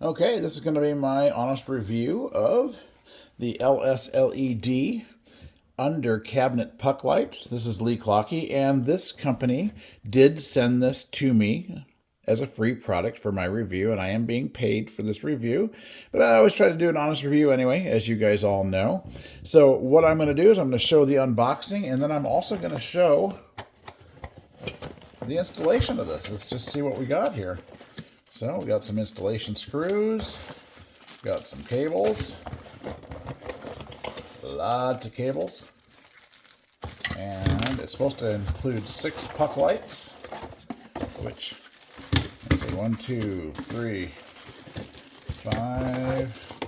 Okay, this is going to be my honest review of the LSLED under cabinet puck lights. This is Lee Clocky, and this company did send this to me as a free product for my review, and I am being paid for this review, but I always try to do an honest review anyway, as you guys all know. So what I'm going to do is I'm going to show the unboxing, and then I'm also going to show the installation of this. Let's just see what we got here. So we got some installation screws, got some cables, lots of cables, and it's supposed to include 6 puck lights, which, let's see, 1, 2, 3, 5,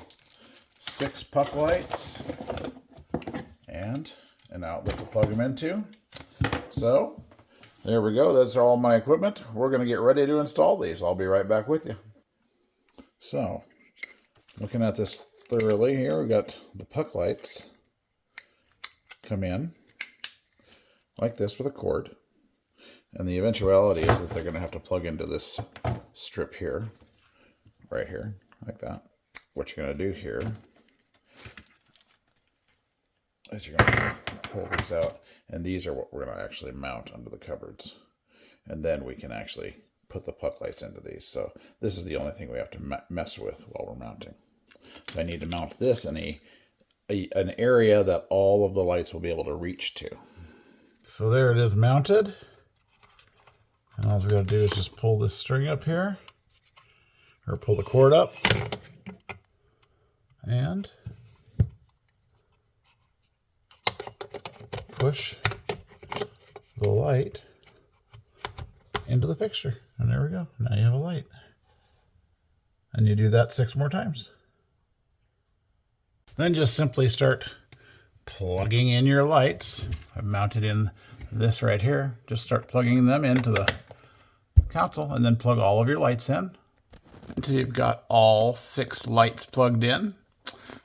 6 puck lights, and an outlet to plug them into. So there we go. That's all my equipment. We're going to get ready to install these. I'll be right back with you. So, looking at this thoroughly here, we've got the puck lights come in like this with a cord. And the eventuality is that they're going to have to plug into this strip here, right here, like that. What you're going to do here is you're going to pull these out. And these are what we're going to actually mount under the cupboards. And then we can actually put the puck lights into these. So this is the only thing we have to mess with while we're mounting. So I need to mount this in an area that all of the lights will be able to reach to. So there it is mounted. And all we got to do is just pull this string up here, or pull the cord up, and push the light into the fixture. And there we go. Now you have a light. And you do that 6 more times. Then just simply start plugging in your lights. I've mounted in this right here. Just start plugging them into the console and then plug all of your lights in until you've got all 6 lights plugged in.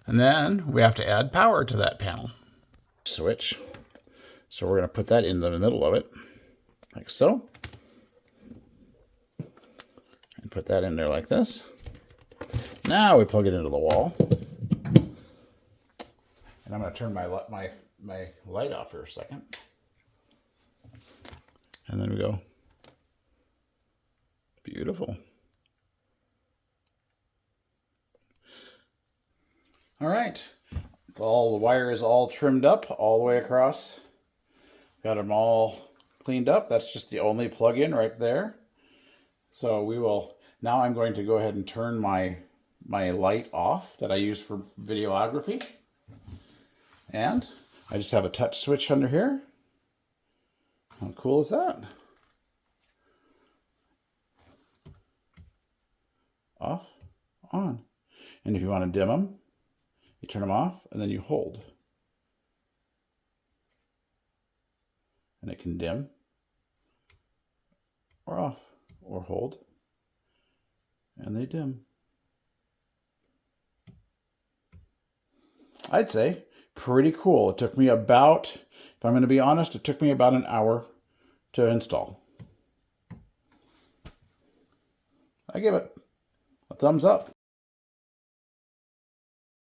And then we have to add power to that panel. Switch. So we're going to put that in the middle of it, like so. And put that in there like this. Now we plug it into the wall. And I'm going to turn my light off for a second. And then we go. Beautiful. All right. The wire is all trimmed up all the way across. Got them all cleaned up. That's just the only plug-in right there. So we will, now I'm going to go ahead and turn my light off that I use for videography. And I just have a touch switch under here. How cool is that? Off, on. And if you want to dim them, you turn them off and then you hold. And it can dim or off or hold, and they dim. I'd say pretty cool. It took me about, if I'm going to be honest, it took me about an hour to install. I give it a thumbs up.